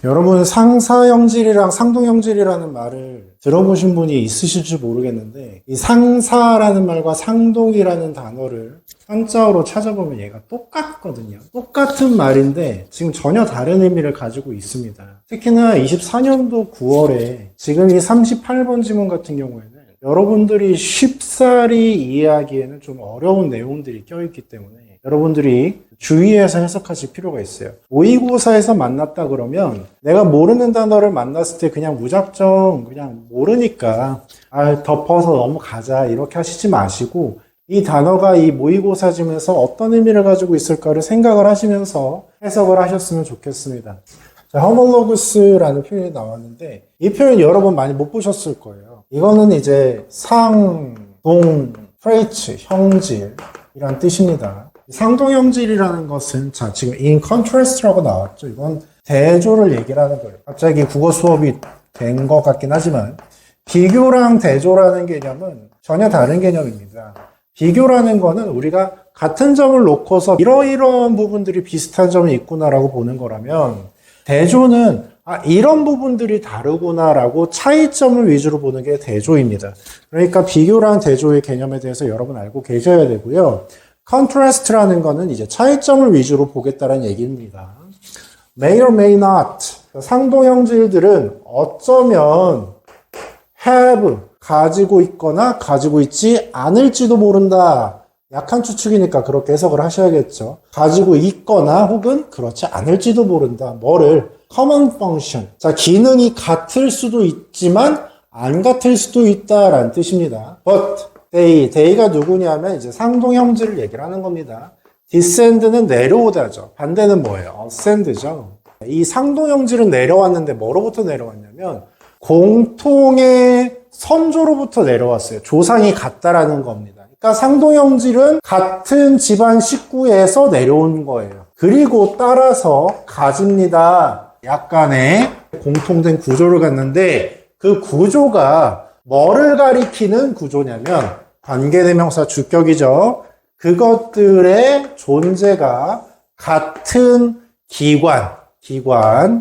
여러분 상사형질이랑 상동형질이라는 말을 들어보신 분이 있으실지 모르겠는데 이 상사라는 말과 상동이라는 단어를 한자어로 찾아보면 얘가 똑같거든요. 똑같은 말인데 지금 전혀 다른 의미를 가지고 있습니다. 특히나 24년도 9월에 지금 이 38번 지문 같은 경우에는 여러분들이 쉽사리 이해하기에는 좀 어려운 내용들이 껴있기 때문에 여러분들이 주의해서 해석하실 필요가 있어요. 모의고사에서 만났다 그러면 내가 모르는 단어를 만났을 때 그냥 무작정 그냥 모르니까 덮어서 넘어가자 이렇게 하시지 마시고 이 단어가 이 모의고사 지문에서 어떤 의미를 가지고 있을까를 생각을 하시면서 해석을 하셨으면 좋겠습니다. 자, homologous라는 표현이 나왔는데 이 표현 여러 번 많이 못 보셨을 거예요. 이거는 이제 상, 동, 트레이츠, 형질이란 뜻입니다. 상동형질이라는 것은 자 지금 in contrast라고 나왔죠. 이건 대조를 얘기를 하는 거예요. 갑자기 국어 수업이 된 것 같긴 하지만 비교랑 대조라는 개념은 전혀 다른 개념입니다. 비교라는 거는 우리가 같은 점을 놓고서 이러이러한 부분들이 비슷한 점이 있구나라고 보는 거라면 대조는 이런 부분들이 다르구나라고 차이점을 위주로 보는 게 대조입니다. 그러니까 비교랑 대조의 개념에 대해서 여러분 알고 계셔야 되고요. contrast라는 거는 이제 차이점을 위주로 보겠다는 얘기입니다. may or may not. 상동형질들은 어쩌면 have, 가지고 있거나 가지고 있지 않을지도 모른다. 약한 추측이니까 그렇게 해석을 하셔야겠죠. 가지고 있거나 혹은 그렇지 않을지도 모른다. 뭐를? common function. 자, 기능이 같을 수도 있지만 안 같을 수도 있다라는 뜻입니다. but they가 누구냐면 이제 상동형질을 얘기를 하는 겁니다. descend는 내려오다죠. 반대는 뭐예요? ascend죠. 이 상동형질은 내려왔는데 뭐로부터 내려왔냐면 공통의 선조로부터 내려왔어요. 조상이 같다라는 겁니다. 그러니까 상동형질은 같은 집안 식구에서 내려온 거예요. 그리고 따라서 가집니다. 약간의 공통된 구조를 갖는데 그 구조가 뭐를 가리키는 구조냐면 관계대명사 주격이죠. 그것들의 존재가 같은 기관,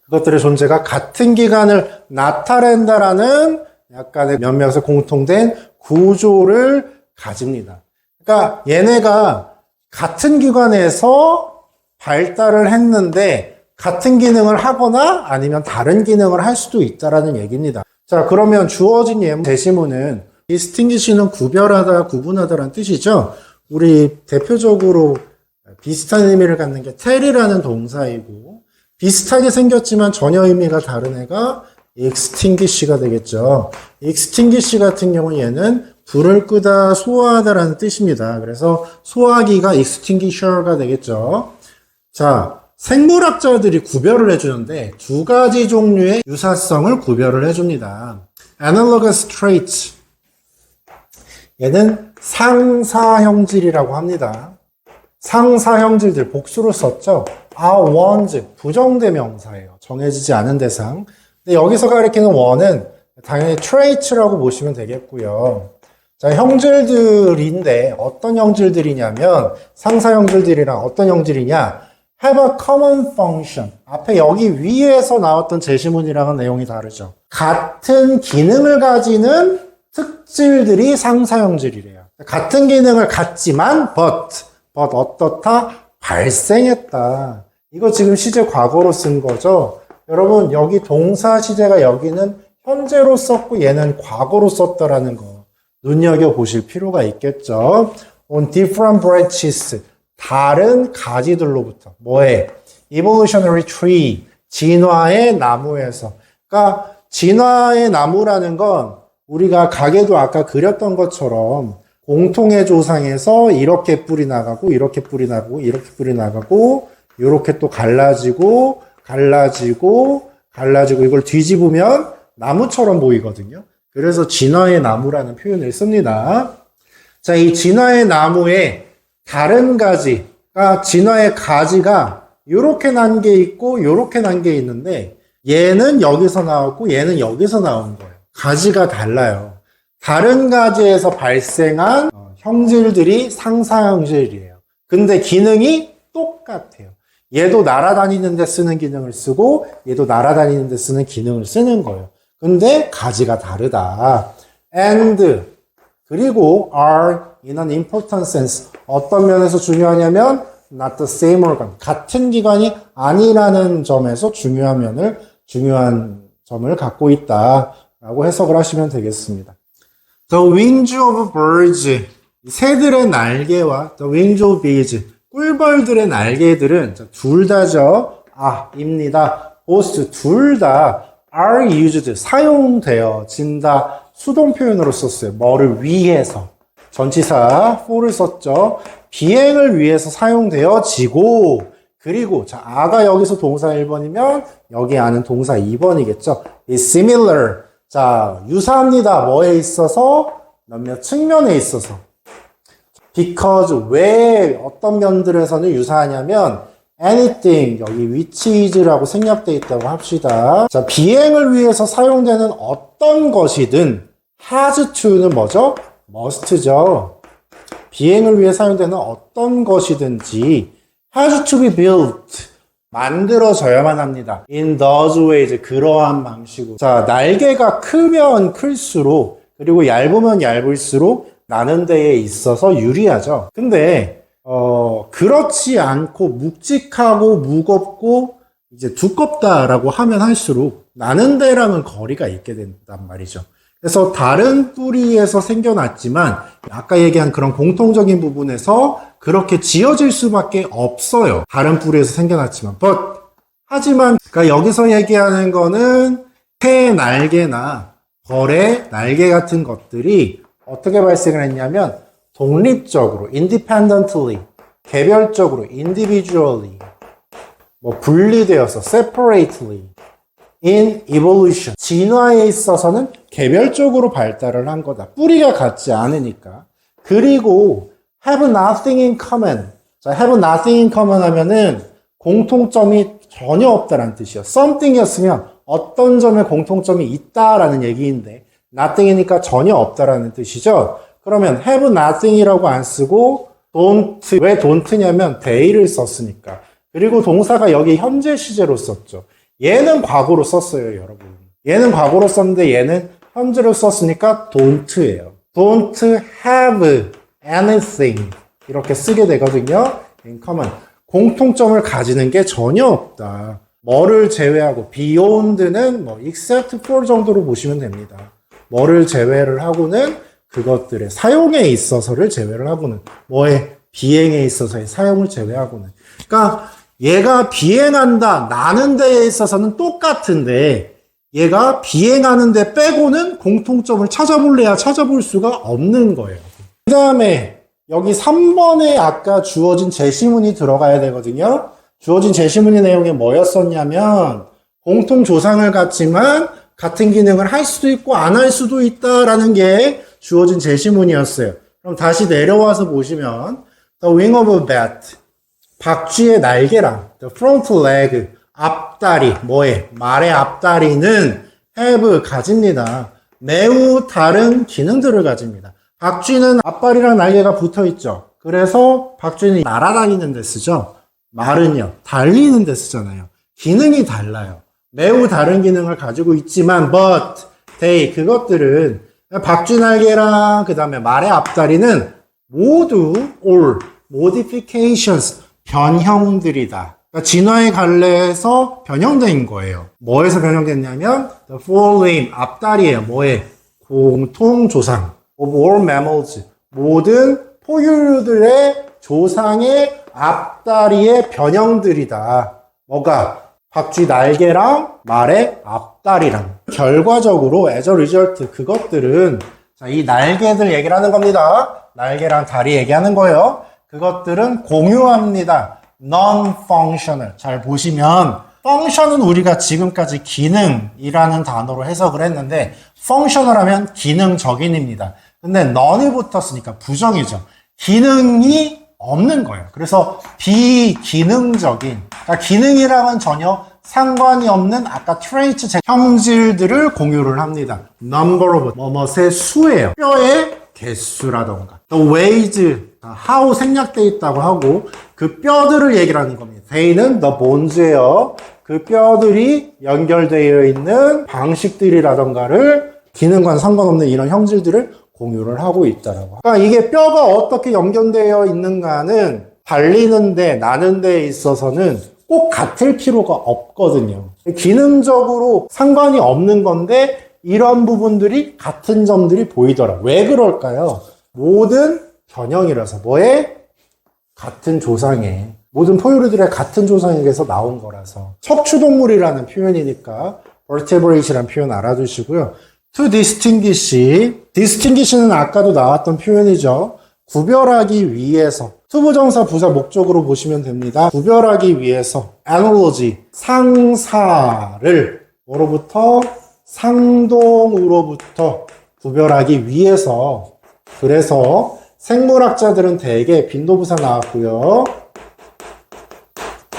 그것들의 존재가 같은 기관을 나타낸다라는 약간의 몇몇의 공통된 구조를 가집니다. 그러니까 얘네가 같은 기관에서 발달을 했는데 같은 기능을 하거나 아니면 다른 기능을 할 수도 있다라는 얘기입니다. 자, 그러면 주어진 예문 대시문은 distinguish는 구별하다, 구분하다라는 뜻이죠. 우리 대표적으로 비슷한 의미를 갖는 게 tell이라는 동사이고 비슷하게 생겼지만 전혀 의미가 다른 애가 extinguish가 되겠죠. extinguish 같은 경우는 얘는 불을 끄다, 소화하다라는 뜻입니다. 그래서 소화기가 extinguisher가 되겠죠. 자, 생물학자들이 구별을 해주는데 두 가지 종류의 유사성을 구별을 해줍니다. analogous traits. 얘는 상사형질이라고 합니다. 상사형질들 복수로 썼죠. are ones 부정대명사예요. 정해지지 않은 대상. 근데 여기서 가리키는 one은 당연히 traits라고 보시면 되겠고요. 자, 형질들인데 어떤 형질들이냐면 상사형질들이랑 어떤 형질이냐? have a common function. 앞에 여기 위에서 나왔던 제시문이랑은 내용이 다르죠. 같은 기능을 가지는 특질들이 상사형질이래요. 같은 기능을 갖지만 but 어떻다? 발생했다. 이거 지금 시제 과거로 쓴 거죠. 여러분 여기 동사 시제가 여기는 현재로 썼고 얘는 과거로 썼다라는 거 눈여겨보실 필요가 있겠죠. on different branches. 다른 가지들로부터 뭐에? evolutionary tree, 진화의 나무에서. 그러니까 진화의 나무라는 건 우리가 가게도 아까 그렸던 것처럼 공통의 조상에서 이렇게 뿌리 나가고 이렇게 뿌리 나가고 이렇게 뿌리 나가고 이렇게 또 갈라지고 이걸 뒤집으면 나무처럼 보이거든요. 그래서 진화의 나무라는 표현을 씁니다. 자, 이 진화의 나무에 다른 가지가 진화의 가지가 요렇게 난 게 있고 요렇게 난 게 있는데 얘는 여기서 나왔고 얘는 여기서 나온 거예요. 가지가 달라요. 다른 가지에서 발생한 형질들이 상사형질이에요. 근데 기능이 똑같아요. 얘도 날아다니는 데 쓰는 기능을 쓰고 얘도 날아다니는 데 쓰는 기능을 쓰는 거예요. 근데 가지가 다르다. And 그리고 are in an important sense. 어떤 면에서 중요하냐면 not the same organ. 같은 기관이 아니라는 점에서 중요한 점을 갖고 있다라고 해석을 하시면 되겠습니다. The wings of birds. 새들의 날개와 the wings of bees. 꿀벌들의 날개들은 둘 다죠. 입니다. both 둘 다 are used. 사용되어진다. 수동 표현으로 썼어요. 뭐를 위해서. 전치사 for를 썼죠. 비행을 위해서 사용되어지고 그리고 자 아가 여기서 동사 1번이면 여기 아는 동사 2번이겠죠. is similar. 자 유사합니다. 뭐에 있어서? 몇몇 측면에 있어서. because 왜 어떤 면들에서는 유사하냐면 anything 여기 which is라고 생략되어 있다고 합시다. 자 비행을 위해서 사용되는 어떤 것이든 has to는 뭐죠? must죠. 비행을 위해 사용되는 어떤 것이든지 has to be built 만들어져야만 합니다. in those ways 그러한 방식으로. 자 날개가 크면 클수록 그리고 얇으면 얇을수록 나는 데에 있어서 유리하죠. 근데 그렇지 않고 묵직하고 무겁고 이제 두껍다라고 하면 할수록 나는 데랑은 거리가 있게 된단 말이죠. 그래서 다른 뿌리에서 생겨났지만 아까 얘기한 그런 공통적인 부분에서 그렇게 지어질 수밖에 없어요. 다른 뿌리에서 생겨났지만. 하지만 그러니까 여기서 얘기하는 거는 새 날개나 벌의 날개 같은 것들이 어떻게 발생을 했냐면 독립적으로, independently, 개별적으로, individually, 분리되어서, separately, in evolution, 진화에 있어서는 개별적으로 발달을 한 거다. 뿌리가 같지 않으니까. 그리고 have nothing in common. 자, have nothing in common 하면은 공통점이 전혀 없다라는 뜻이에요. something이었으면 어떤 점에 공통점이 있다라는 얘기인데 nothing이니까 전혀 없다라는 뜻이죠. 그러면 have nothing이라고 안 쓰고 don't. 왜 don't냐면 they를 썼으니까. 그리고 동사가 여기 현재 시제로 썼죠. 얘는 과거로 썼어요, 여러분. 얘는 과거로 썼는데 얘는 현재로 썼으니까 don't예요. don't have anything 이렇게 쓰게 되거든요. in common. 공통점을 가지는 게 전혀 없다. 뭐를 제외하고 beyond는 except for 정도로 보시면 됩니다. 뭐를 제외를 하고는 그것들의 사용에 있어서를 제외를 하고는 뭐의 비행에 있어서의 사용을 제외하고는. 그러니까 얘가 비행한다, 나는 데에 있어서는 똑같은데 얘가 비행하는 데 빼고는 공통점을 찾아볼래야 찾아볼 수가 없는 거예요. 그 다음에 여기 3번에 아까 주어진 제시문이 들어가야 되거든요. 주어진 제시문의 내용이 뭐였었냐면 공통조상을 갖지만 같은 기능을 할 수도 있고 안 할 수도 있다라는 게 주어진 제시문이었어요. 그럼 다시 내려와서 보시면 The wing of a bat, 박쥐의 날개랑 The front leg, 앞다리, 말의 앞다리는 have, 가집니다. 매우 다른 기능들을 가집니다. 박쥐는 앞발이랑 날개가 붙어있죠. 그래서 박쥐는 날아다니는 데 쓰죠. 말은요, 달리는 데 쓰잖아요. 기능이 달라요. 매우 다른 기능을 가지고 있지만 but they, 그것들은 박쥐 날개랑 그 다음에 말의 앞다리는 모두 all modifications, 변형들이다. 그러니까 진화의 갈래에서 변형된 거예요. 뭐에서 변형됐냐면 the forelimb, 앞다리예요. 공통조상 of all mammals, 모든 포유류들의 조상의 앞다리의 변형들이다. 박쥐 날개랑 말의 앞다리랑. 결과적으로 as a result 그것들은 이 날개들 얘기를 하는 겁니다. 날개랑 다리 얘기하는 거예요. 그것들은 공유합니다. non-functional. 잘 보시면 function은 우리가 지금까지 기능이라는 단어로 해석을 했는데 functional 하면 기능적인입니다. 근데 non이 붙었으니까 부정이죠. 기능이 없는 거예요. 그래서 비기능적인, 그러니까 기능이랑은 전혀 상관이 없는 아까 트레이트 형질들을 공유를 합니다. number of, 뭐뭐의 수예요. 뼈의 개수라던가. the ways, how 생략되어 있다고 하고 그 뼈들을 얘기를 하는 겁니다. they는 the bones예요. 그 뼈들이 연결되어 있는 방식들이라던가를 기능과는 상관없는 이런 형질들을 공유를 하고 있다라고. 그러니까 이게 뼈가 어떻게 연결되어 있는가는 달리는데 나는 데 있어서는 꼭 같을 필요가 없거든요. 기능적으로 상관이 없는 건데 이런 부분들이 같은 점들이 보이더라. 왜 그럴까요? 모든 변형이라서 뭐에? 같은 조상에 모든 포유류들의 같은 조상에게서 나온 거라서 척추동물이라는 표현이니까 vertebrate이라는 표현 알아두시고요. to distinguish는 아까도 나왔던 표현이죠. 구별하기 위해서 투부정사 부사 목적으로 보시면 됩니다. 구별하기 위해서 analogy 상사를 뭐로부터? 상동으로부터 구별하기 위해서 그래서 생물학자들은 대개 빈도부사 나왔고요.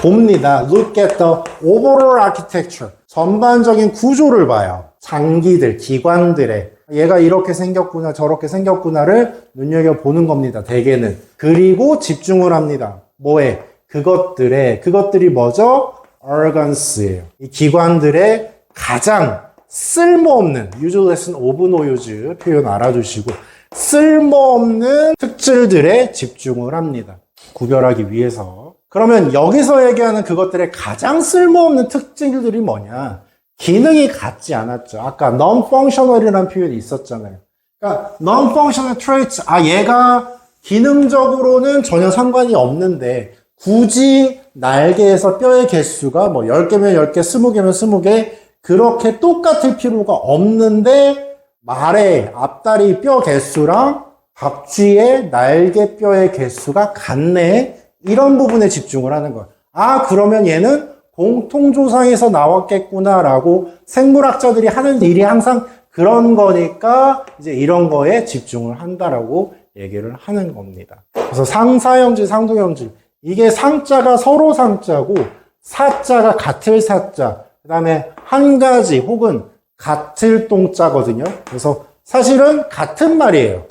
봅니다. Look at the overall architecture. 전반적인 구조를 봐요. 장기들, 기관들의 얘가 이렇게 생겼구나 저렇게 생겼구나를 눈여겨보는 겁니다. 대개는. 그리고 집중을 합니다. 뭐에? 그것들이 뭐죠? organs예요. 이 기관들의 가장 쓸모없는 useless of no use 표현 알아두시고 쓸모없는 특질들에 집중을 합니다. 구별하기 위해서. 그러면 여기서 얘기하는 그것들의 가장 쓸모없는 특징들이 뭐냐? 기능이 같지 않았죠. 아까 non-functional이라는 표현이 있었잖아요. 그러니까 non-functional traits, 얘가 기능적으로는 전혀 상관이 없는데 굳이 날개에서 뼈의 개수가 뭐 10개면 10개, 20개면 20개 그렇게 똑같을 필요가 없는데 말의 앞다리 뼈 개수랑 박쥐의 날개 뼈의 개수가 같네. 이런 부분에 집중을 하는 거예요. 그러면 얘는 공통조상에서 나왔겠구나라고 생물학자들이 하는 일이 항상 그런 거니까 이제 이런 거에 집중을 한다라고 얘기를 하는 겁니다. 그래서 상사형질, 상동형질. 이게 상자가 서로 상자고 사자가 같을 사자. 그 다음에 한 가지 혹은 같을 동자거든요. 그래서 사실은 같은 말이에요.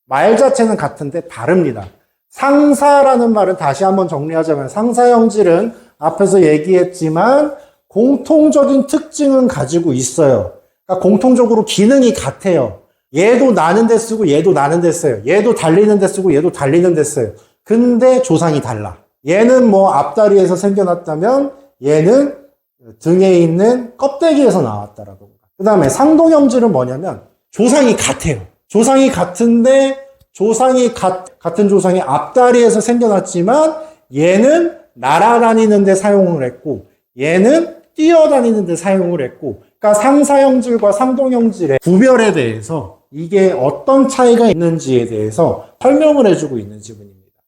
말 자체는 같은데 다릅니다. 상사라는 말은 다시 한번 정리하자면 상사형질은 앞에서 얘기했지만 공통적인 특징은 가지고 있어요. 그러니까 공통적으로 기능이 같아요. 얘도 나는 데 쓰고 얘도 나는 데 써요. 얘도 달리는 데 쓰고 얘도 달리는 데 써요. 근데 조상이 달라. 얘는 뭐 앞다리에서 생겨났다면 얘는 등에 있는 껍데기에서 나왔다라고. 그 다음에 상동형질은 뭐냐면 조상이 같아요. 조상이 같은데 같은 조상이 앞다리에서 생겨났지만 얘는 날아다니는 데 사용을 했고 얘는 뛰어다니는 데 사용을 했고 그러니까 상사형질과 상동형질의 구별에 대해서 이게 어떤 차이가 있는지에 대해서 설명을 해주고 있는 지문입니다.